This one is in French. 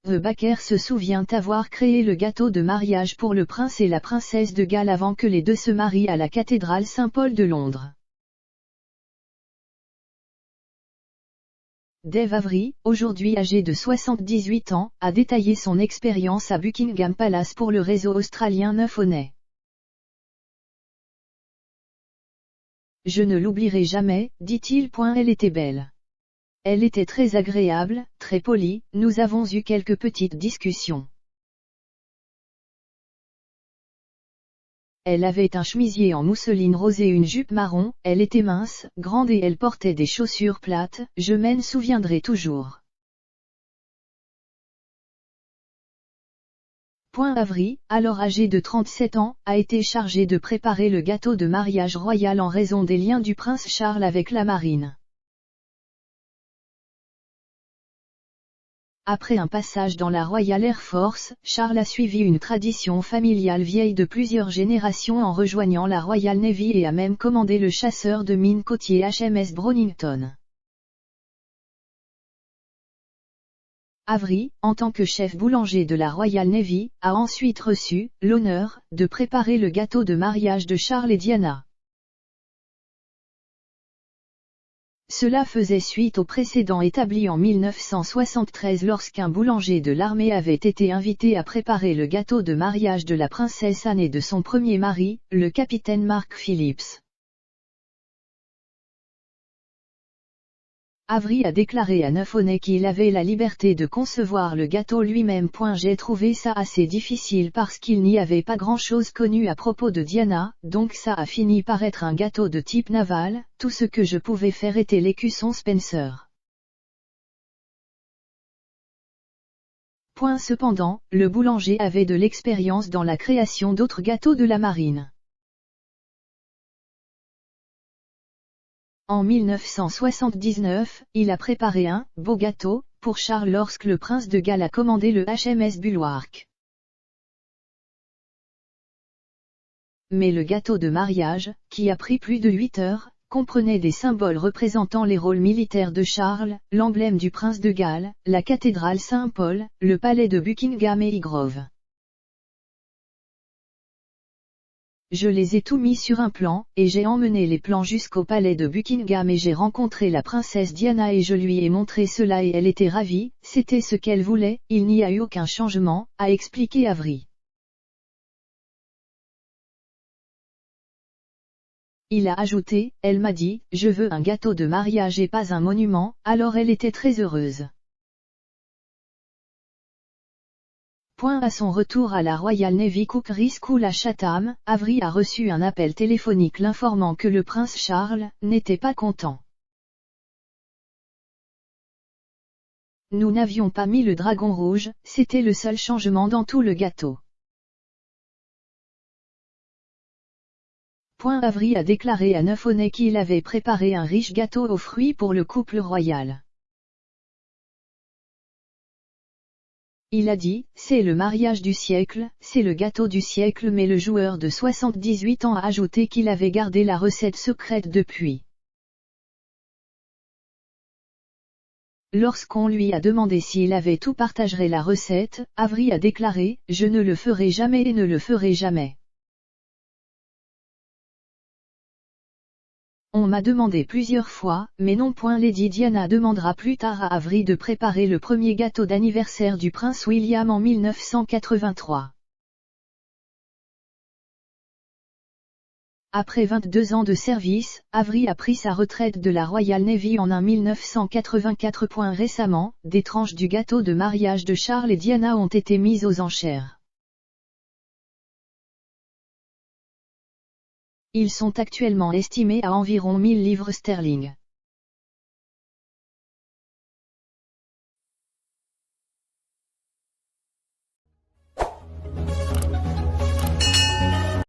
The Baker se souvient avoir créé le gâteau de mariage pour le prince et la princesse de Galles avant que les deux se marient à la cathédrale Saint-Paul de Londres. Dave Avery, aujourd'hui âgé de 78 ans, a détaillé son expérience à Buckingham Palace pour le réseau australien 9onNay. Je ne l'oublierai jamais, dit-il. Elle était belle. Elle était très agréable, très polie, nous avons eu quelques petites discussions. Elle avait un chemisier en mousseline rose et une jupe marron, elle était mince, grande et elle portait des chaussures plates, je m'en souviendrai toujours. Avery, alors âgé de 37 ans, a été chargé de préparer le gâteau de mariage royal en raison des liens du prince Charles avec la marine. Après un passage dans la Royal Air Force, Charles a suivi une tradition familiale vieille de plusieurs générations en rejoignant la Royal Navy et a même commandé le chasseur de mines côtier HMS Brownington. Avery, en tant que chef boulanger de la Royal Navy, a ensuite reçu l'honneur de préparer le gâteau de mariage de Charles et Diana. Cela faisait suite au précédent établi en 1973 lorsqu'un boulanger de l'armée avait été invité à préparer le gâteau de mariage de la princesse Anne et de son premier mari, le capitaine Mark Phillips. Avery a déclaré à 9onNay qu'il avait la liberté de concevoir le gâteau lui-même. J'ai trouvé ça assez difficile parce qu'il n'y avait pas grand-chose connu à propos de Diana, donc ça a fini par être un gâteau de type naval, tout ce que je pouvais faire était l'écusson Spencer. Cependant, le boulanger avait de l'expérience dans la création d'autres gâteaux de la marine. En 1979, il a préparé un « beau gâteau » pour Charles lorsque le prince de Galles a commandé le HMS Bulwark. Mais le gâteau de mariage, qui a pris plus de 8 heures, comprenait des symboles représentant les rôles militaires de Charles, l'emblème du prince de Galles, la cathédrale Saint-Paul, le palais de Buckingham et Highgrove. Je les ai tous mis sur un plan, et j'ai emmené les plans jusqu'au palais de Buckingham et j'ai rencontré la princesse Diana et je lui ai montré cela et elle était ravie, c'était ce qu'elle voulait, il n'y a eu aucun changement, a expliqué Avery. Il a ajouté, elle m'a dit, je veux un gâteau de mariage et pas un monument, alors elle était très heureuse. À son retour à la Royal Navy Cookery School à Chatham, Avery a reçu un appel téléphonique l'informant que le prince Charles n'était pas content. Nous n'avions pas mis le dragon rouge, c'était le seul changement dans tout le gâteau. Avery a déclaré à 9onNay qu'il avait préparé un riche gâteau aux fruits pour le couple royal. Il a dit, c'est le mariage du siècle, c'est le gâteau du siècle mais le joueur de 78 ans a ajouté qu'il avait gardé la recette secrète depuis. Lorsqu'on lui a demandé s'il avait tout partagerait la recette, Avery a déclaré, je ne le ferai jamais et ne le ferai jamais. On m'a demandé plusieurs fois, mais non. Lady Diana demandera plus tard à Avery de préparer le premier gâteau d'anniversaire du prince William en 1983. Après 22 ans de service, Avery a pris sa retraite de la Royal Navy en 1984. Récemment, des tranches du gâteau de mariage de Charles et Diana ont été mises aux enchères. Ils sont actuellement estimés à environ 1000 livres sterling.